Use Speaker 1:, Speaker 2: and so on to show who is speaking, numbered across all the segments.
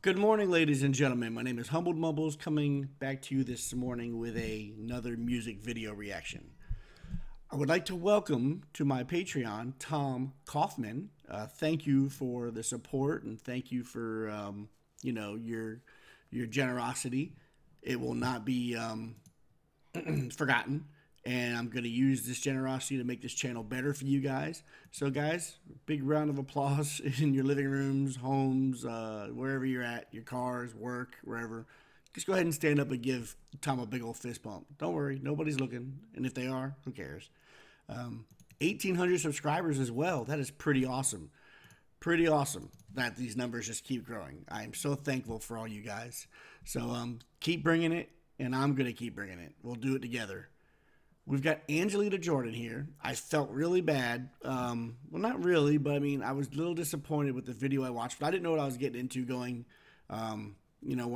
Speaker 1: Good morning, ladies and gentlemen. My name is Humbled Mumbles, coming back to you this morning with another music video reaction. I would like to welcome to my Patreon Tom Kaufman. Thank you for the support and thank you for your generosity. It will not be forgotten, and I'm going to use this generosity to make this channel better for you guys. So, guys, big round of applause in your living rooms, homes, wherever you're at, your cars, work, wherever. Just go ahead and stand up and give Tom a big old fist bump. Don't worry, nobody's looking, and if they are, who cares? 1,800 subscribers as well. That is pretty awesome. Pretty awesome that these numbers just keep growing. I am so thankful for all you guys. So keep bringing it, and I'm going to keep bringing it. We'll do it together. We've got Angelina Jordan here. I felt really bad. Well, not really, but I mean, I was a little disappointed with the video I watched, but I didn't know what I was getting into going, when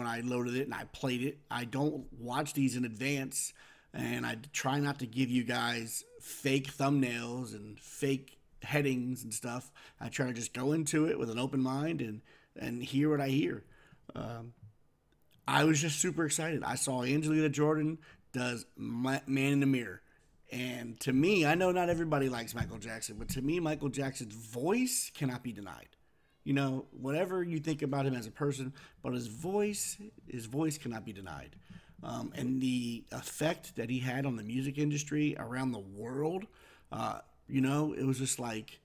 Speaker 1: I loaded it and I played it. I don't watch these in advance, and I try not to give you guys fake thumbnails and fake headings and stuff. I try to just go into it with an open mind and hear what I hear. I was just super excited. I saw Angelina Jordan does Man in the Mirror. And to me, I know not everybody likes Michael Jackson, but to me, Michael Jackson's voice cannot be denied. You know, whatever you think about him as a person, but his voice cannot be denied. And the effect that he had on the music industry around the world, it was just like,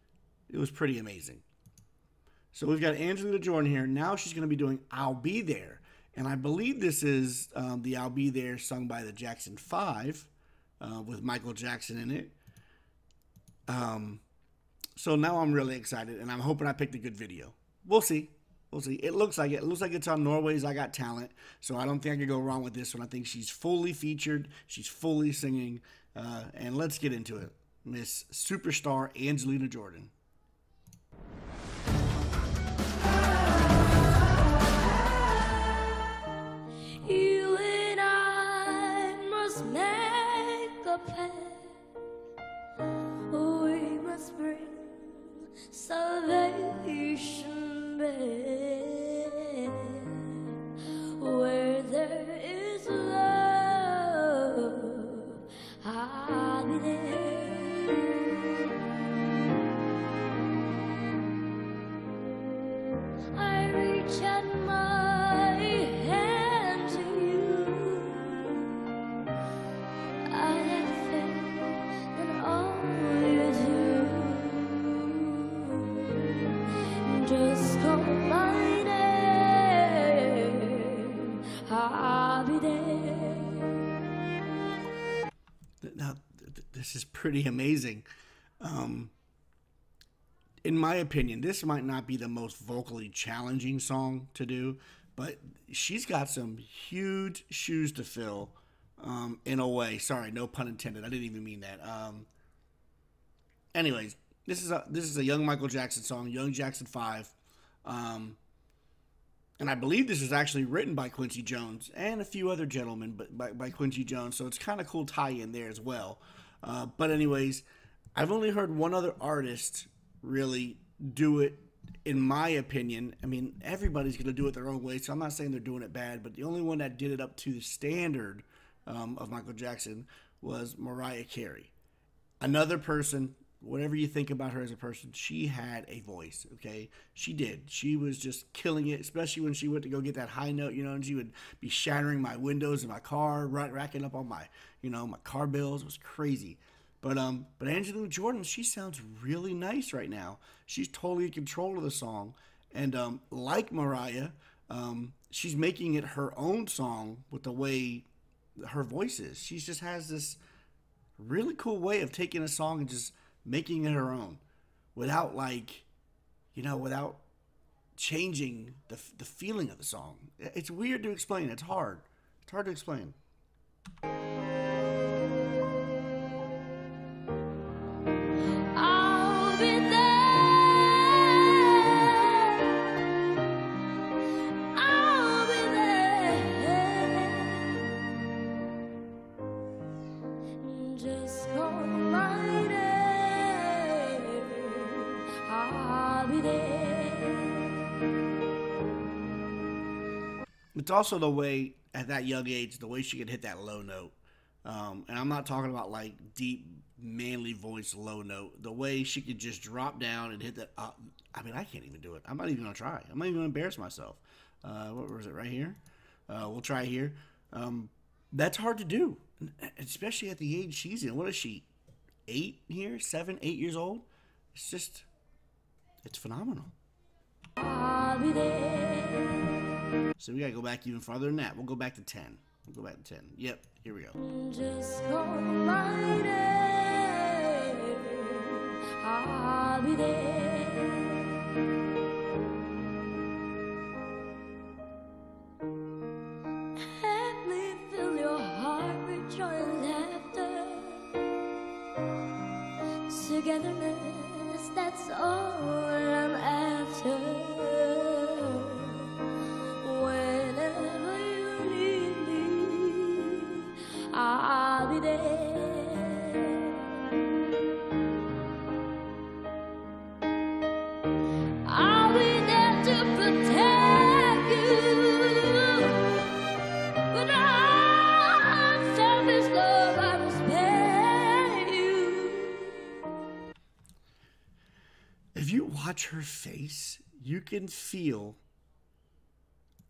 Speaker 1: it was pretty amazing. So we've got Angelina Jordan here. Now she's going to be doing I'll Be There. And I believe this is the I'll Be There sung by the Jackson 5 with Michael Jackson in it. So now I'm really excited, and I'm hoping I picked a good video. We'll see. We'll see. It looks like it. It looks like it's on Norway's I Got Talent, so I don't think I could go wrong with this one. I think she's fully featured. She's fully singing. And let's get into it. Miss Superstar Angelina Jordan.
Speaker 2: You and I must make a pact. We must bring salvation back. Where there is love, I'll be there. I reach out my hand to you. I have faith in all you do. Just call my name, I'll be there.
Speaker 1: Now, this is pretty amazing. In my opinion, this might not be the most vocally challenging song to do, but she's got some huge shoes to fill, in a way. Sorry, no pun intended. I didn't even mean that. Anyways, this is a young Michael Jackson song, Young Jackson 5. And I believe this is actually written by Quincy Jones and a few other gentlemen, but by Quincy Jones. So it's kind of cool tie-in there as well. But anyways, I've only heard one other artist really do it, in my opinion. I mean, everybody's going to do it their own way, so I'm not saying they're doing it bad, but the only one that did it up to the standard of Michael Jackson was Mariah Carey. Another person, whatever you think about her as a person, she had a voice, okay? She did. She was just killing it, especially when she went to go get that high note, and she would be shattering my windows in my car, racking up all my, my car bills. It was crazy. But Angelina Jordan, she sounds really nice right now. She's totally in control of the song. And like Mariah, she's making it her own song with the way her voice is. She just has this really cool way of taking a song and just making it her own without without changing the feeling of the song. It's weird to explain. It's hard. It's hard to explain.
Speaker 2: I'll be there. I'll be there. Just call my name, I'll be there.
Speaker 1: It's also the way, at that young age, the way she could hit that low note. And I'm not talking about like deep, manly voice low note. The way she could just drop down and hit that. I mean, I can't even do it. I'm not even going to try. I'm not even going to embarrass myself. What was it right here? We'll try here. That's hard to do, especially at the age she's in. What is she? 8 here? 7, 8 years old? It's just, it's phenomenal.
Speaker 2: I'll be there.
Speaker 1: So we gotta go back even farther than that. We'll go back to 10. We'll go back to 10. Yep, here we go.
Speaker 2: Just call my name. I'll be there. Let me fill your heart with joy and laughter. Togetherness, that's all I'm after. Whenever you need me, I'll be there. I'll be there to protect you. With unselfish love, I will spare you.
Speaker 1: If you watch her face, you can feel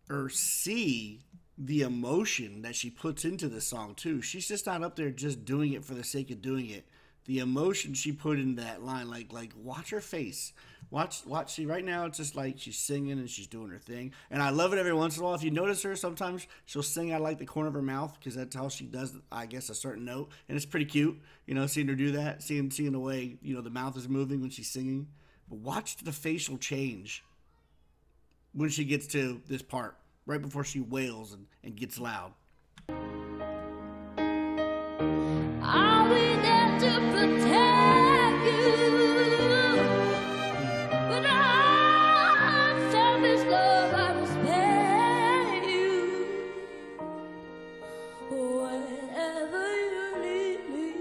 Speaker 1: or see the emotion that she puts into the song too. She's just not up there just doing it for the sake of doing it. The emotion she put in that line, like watch her face. Watch. See, right now it's just like she's singing and she's doing her thing. And I love it every once in a while. If you notice her, sometimes she'll sing out like the corner of her mouth because that's how she does, I guess, a certain note. And it's pretty cute, seeing her do that, seeing the way, the mouth is moving when she's singing. But watch the facial change when she gets to this part, right before she wails and gets loud.
Speaker 2: I'll be there to protect you. With unselfish love, I will spare you. Whenever you need me,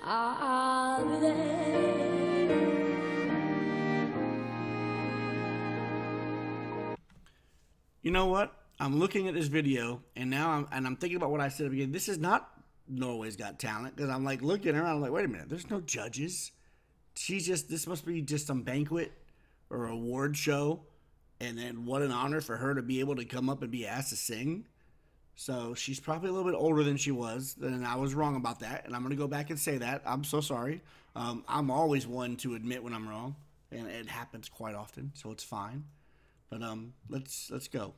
Speaker 2: I'll be there.
Speaker 1: You know what? I'm looking at this video, and now I'm thinking about what I said at the beginning. This is not Norway's Got Talent, because I'm like looking at her, I'm like, wait a minute, there's no judges. This must be just some banquet or award show, and then what an honor for her to be able to come up and be asked to sing. So she's probably a little bit older than she was, and I was wrong about that, and I'm going to go back and say that. I'm so sorry. I'm always one to admit when I'm wrong, and it happens quite often, so it's fine. But let's go.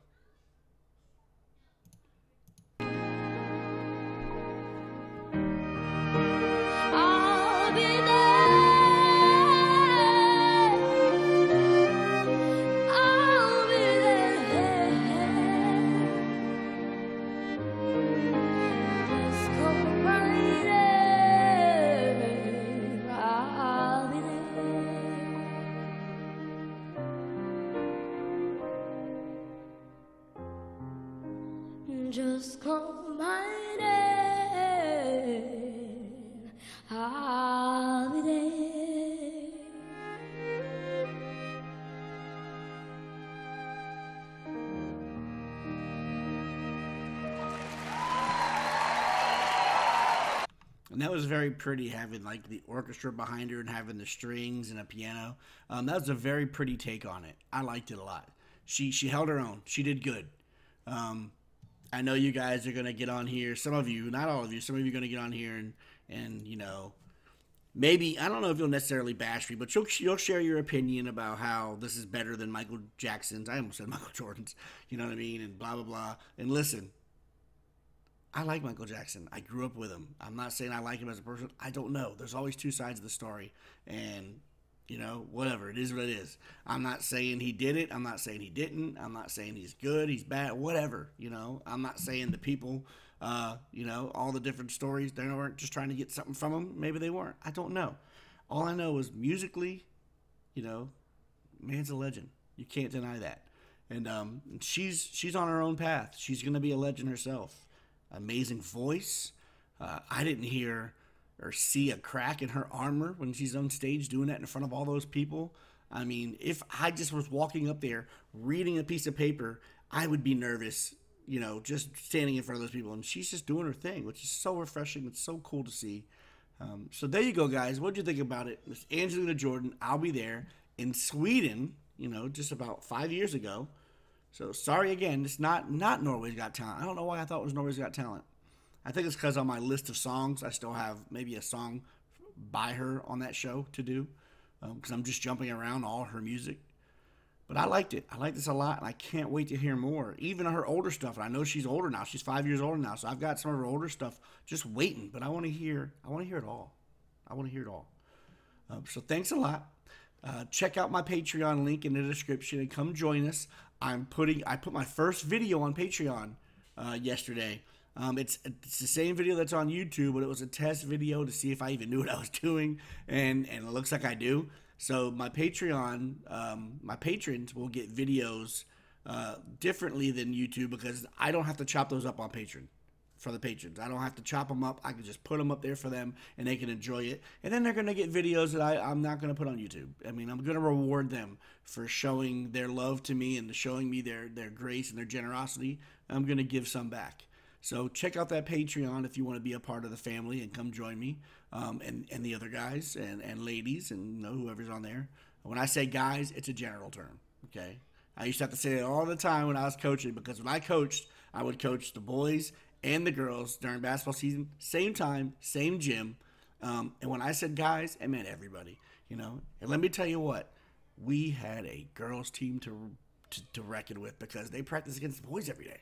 Speaker 2: I'll be there. I'll be there. Just call my name. I'll be there. Just call my name. I'll be there.
Speaker 1: And that was very pretty, having like the orchestra behind her and having the strings and a piano. That was a very pretty take on it. I liked it a lot. She held her own. She did good. I know you guys are going to get on here. Some of you, not all of you, some of you are going to get on here and maybe, I don't know if you'll necessarily bash me, but you'll share your opinion about how this is better than Michael Jackson's. I almost said Michael Jordan's, you know what I mean? And blah, blah, blah. And listen, I like Michael Jackson. I grew up with him. I'm not saying I like him as a person. I don't know. There's always two sides of the story. And, whatever. It is what it is. I'm not saying he did it. I'm not saying he didn't. I'm not saying he's good, he's bad, whatever. I'm not saying the people, all the different stories, they weren't just trying to get something from him. Maybe they weren't. I don't know. All I know is musically, man's a legend. You can't deny that. And she's on her own path. She's going to be a legend herself. Amazing voice. I didn't hear or see a crack in her armor when she's on stage doing that in front of all those people. I mean, if I just was walking up there reading a piece of paper, I would be nervous, just standing in front of those people. And she's just doing her thing, which is so refreshing. It's so cool to see. So there you go, guys. What'd you think about it? Miss Angelina Jordan, I'll be there in Sweden, just about 5 years ago. So sorry again, it's not Norway's Got Talent. I don't know why I thought it was Norway's Got Talent. I think it's because on my list of songs, I still have maybe a song by her on that show to do, because I'm just jumping around all her music. But I liked it. I liked this a lot, and I can't wait to hear more. Even her older stuff. And I know she's older now. She's 5 years older now, so I've got some of her older stuff just waiting. But I want to hear it all. I want to hear it all. So thanks a lot. Check out my Patreon link in the description and come join us. I put my first video on Patreon yesterday. It's the same video that's on YouTube, but it was a test video to see if I even knew what I was doing, and it looks like I do. So my Patreon, my patrons will get videos differently than YouTube, because I don't have to chop those up on Patreon for the patrons. I don't have to chop them up. I can just put them up there for them, and they can enjoy it. And then they're going to get videos that I'm not going to put on YouTube. I mean, I'm going to reward them for showing their love to me and showing me their grace and their generosity. I'm going to give some back. So check out that Patreon if you want to be a part of the family and come join me, and the other guys and ladies and whoever's on there. When I say guys, it's a general term, okay? I used to have to say it all the time when I was coaching, because when I coached, I would coach the boys and the girls during basketball season, same time, same gym. And when I said guys, I meant everybody, And let me tell you what, we had a girls team to reckon with, because they practice against the boys every day.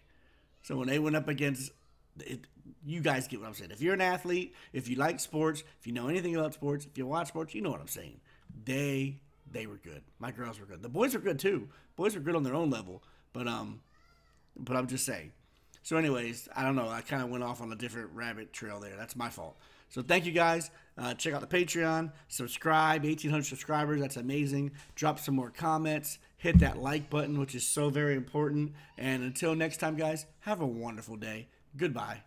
Speaker 1: So when they went up against it, you guys get what I'm saying. If you're an athlete, if you like sports, if you know anything about sports, if you watch sports, you know what I'm saying. They were good. My girls were good. The boys were good too. Boys were good on their own level, but I'm just saying. So anyways, I don't know. I kind of went off on a different rabbit trail there. That's my fault. So thank you guys. Check out the Patreon. Subscribe. 1,800 subscribers. That's amazing. Drop some more comments. Hit that like button, which is so very important. And until next time, guys, have a wonderful day. Goodbye.